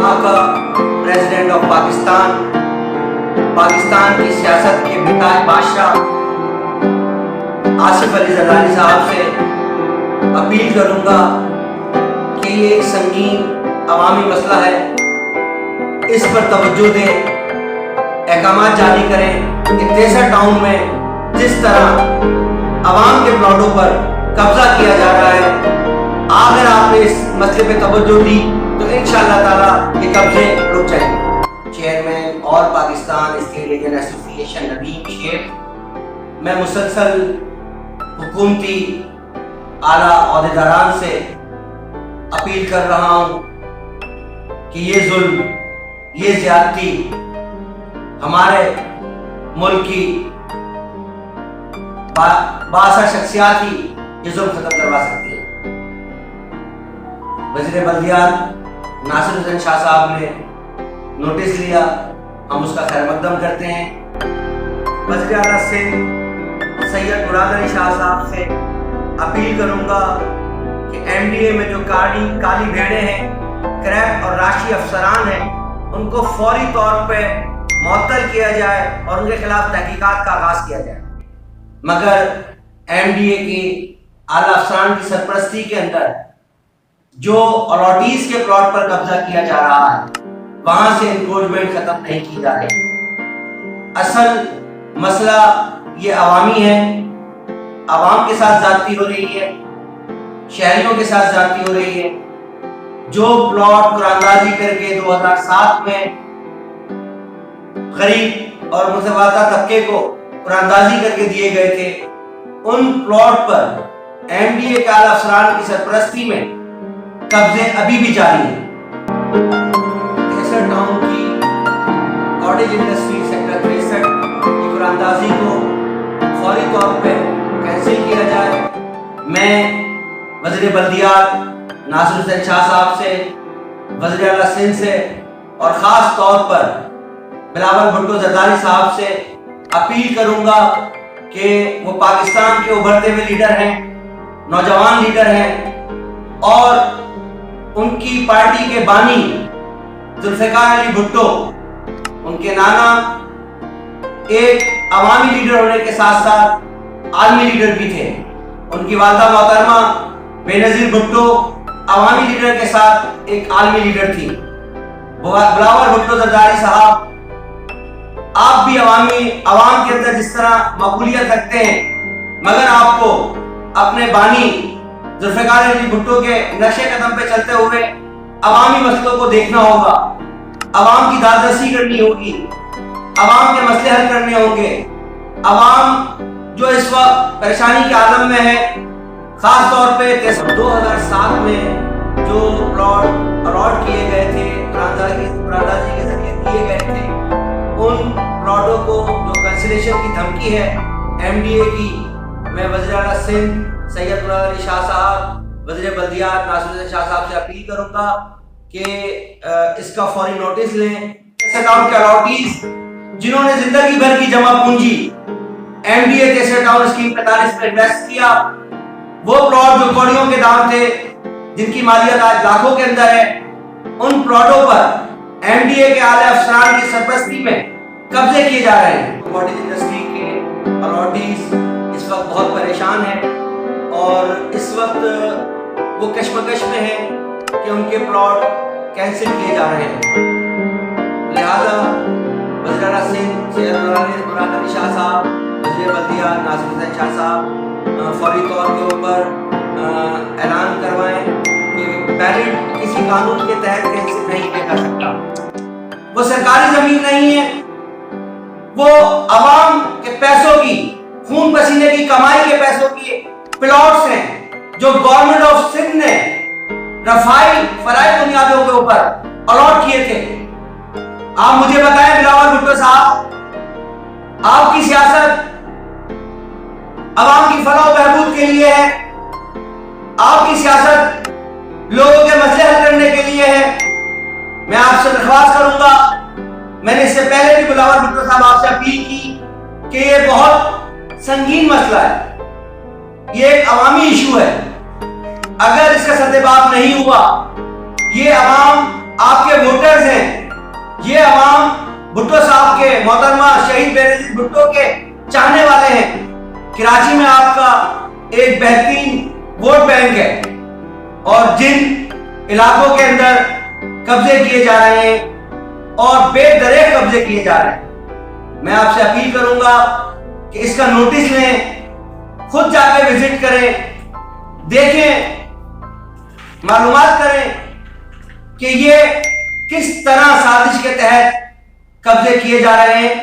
آقا president of Pakistan کی سیاست کے بتاج بادشاہ آصف علی زرداری صاحب سے اپیل کروں گا کہ یہ ایک سنگین عوامی مسئلہ ہے، اس پر توجہ دیں، احکامات جاری کریں کہ تیسر ٹاؤن میں جس طرح عوام کے پلاٹوں پر قبضہ کیا جا رہا ہے، اگر آپ نے اس مسئلے پہ توجہ دی تو انشاءاللہ تعالی یہ قبضے رک جائیں گے۔ چیئرمین آل پاکستان اسٹیٹ ایجنٹ ایسوسی ایشن ندیم شیخ، میں مسلسل حکومتی اعلیٰ عہدیداران سے اپیل کر رہا ہوں کہ یہ ظلم، یہ زیادتی ہمارے ملک کی بااثر شخصیات ہی یہ ظلم ختم کروا سکتی ہے۔ وزیر بلدیات ناصر حسین شاہ صاحب نے نوٹس لیا، ہم اس کا خیر مقدم کرتے ہیں۔ وزیر اعلیٰ سندھ سید مراد علی شاہ صاحب سے اپیل کروں گا کہ ایم ڈی اے میں جو کالی بھیڑیں ہیں، کریک اور راشی افسران ہیں، ان کو فوری طور پہ معطل کیا جائے اور ان کے خلاف تحقیقات کا آغاز کیا جائے۔ مگر ایم ڈی اے کی اعلیٰ افسران کی سرپرستی کے اندر جو الاٹیز کے پلاٹ پر قبضہ کیا جا رہا ہے، وہاں سے انکروچمنٹ ختم نہیں کی جا رہی۔ اصل مسئلہ یہ عوامی ہے، عوام کے ساتھ زیادتی ہو رہی ہے، شہریوں کے ساتھ زیادتی ہو رہی ہے۔ جو پلاٹ قراردادی کر کے 2007 میں غریب اور متوسطہ طبقے کو قراردادی کر کے دیے گئے تھے، ان پلاٹ پر ایم ڈی اے کے اعلیٰ افسران کی سرپرستی میں قبضے ابھی بھی جاری ہیں۔ تیسر ٹاؤن کی کاٹیج انڈسٹری سیکٹر 63 کی قراردادی کو فوری طور پہ کینسل کیا جائے۔ میں وزیر بلدیات ناصر حسین شاہ صاحب سے، وزیر اعلیٰ سندھ سے اور خاص طور پر بلاول بھٹو زرداری صاحب سے اپیل کروں گا کہ وہ پاکستان کے ابھرتے ہوئے لیڈر ہیں، نوجوان لیڈر ہیں، اور ان کی پارٹی کے بانی ذوالفقار علی بھٹو، ان کے نانا ایک عوامی لیڈر ہونے کے ساتھ ساتھ عالمی لیڈر بھی تھے۔ ان کی والدہ محترمہ بے نظیر بھٹو عوامی لیڈر کے ساتھ ایک عالمی لیڈر تھی۔ بلاول بھٹو زرداری صاحب، آپ بھی عوام کے اندر جس طرح مقبولیت رکھتے ہیں، مگر آپ کو اپنے بانی ذوالفقار علی بھٹو کے نقش قدم پہ چلتے ہوئے عوامی مسئلوں کو دیکھنا ہوگا، عوام کی داد رسی کرنی ہوگی، عوام کے مسئلے حل کرنے ہوں گے۔ عوام جو اس وقت پریشانی کے عالم میں ہے، خاص طور پہ 2007 میں جو پلاٹ الاٹ کیے گئے تھے، قراردادی کے ذریعے دیے گئے تھے، ان پلاٹوں کو جو کینسلیشن کی دھمکی ہے ایم ڈی اے کی، میں وزیر اعلیٰ سندھ سید مراد علی شاہ صاحب، وزیر بلدیات ناصر حسین شاہ صاحب سے اپیل کروں گا کہ اس کا فوری نوٹس لیں۔ تیسر ٹاؤن کے الاٹیز جنہوں نے زندگی بھر کی جمع پونجی M D A Taiser town scheme 45 میں انویسٹ کیا، وہ پلاٹ جو کوڑیوں کے دام تھے، جن کی مالیت آج لاکھوں کے اندر ہے، ان پلاٹوں پر ایم ڈی اے کے اعلیٰ افسران کی سرپرستی میں قبضے کیے جا رہے ہیں۔ کاٹیج انڈسٹری کے الاٹیز اس وقت بہت پریشان ہیں اور اس وقت وہ کشمکش میں ہیں کہ ان کے پلاٹ کینسل کیے جا رہے ہیں۔ لہذا وزیر اعلیٰ سندھ سید مراد علی شاہ صاحب، وزیر بلدیات ناصر حسین شاہ صاحب فوری طور کے اوپر اعلان کروائیں کہ بیلٹ کسی قانون کے تحت کینسل نہیں کیا جا سکتا۔ وہ سرکاری زمین نہیں ہے، وہ عوام کے پیسوں کی، خون پسینے کی کمائی کے پیسوں کی پلاٹس ہیں جو گورنمنٹ آف سندھ نے رفائی فرائض بنیادوں کے اوپر الاٹ کیے تھے۔ آپ مجھے بتائیں بلاول بھٹو صاحب، آپ کی سیاست عوام کی فلاح و بہبود کے لیے ہے، آپ کی سیاست لوگوں کے مسئلے حل کرنے کے لیے ہے۔ میں آپ سے درخواست کروں گا، میں نے اس سے پہلے بھی بلاول بھٹو صاحب آپ سے اپیل کی کہ یہ بہت سنگین مسئلہ ہے، یہ ایک عوامی ایشو ہے، اگر اس کا سدباب نہیں ہوا، یہ عوام آپ کے ووٹرز ہیں، یہ عوام بھٹو صاحب کے، محترمہ شہید بینظیر بھٹو کے چاہنے والے ہیں۔ کراچی میں آپ کا ایک بہترین ووٹ بینک ہے، اور جن علاقوں کے اندر قبضے کیے جا رہے ہیں اور بے دریغ قبضے کیے جا رہے ہیں، میں آپ سے اپیل کروں گا کہ اس کا نوٹس لیں، خود جا کے وزٹ کریں، دیکھیں، معلومات کریں کہ یہ کس طرح سازش کے تحت قبضے کیے جا رہے ہیں۔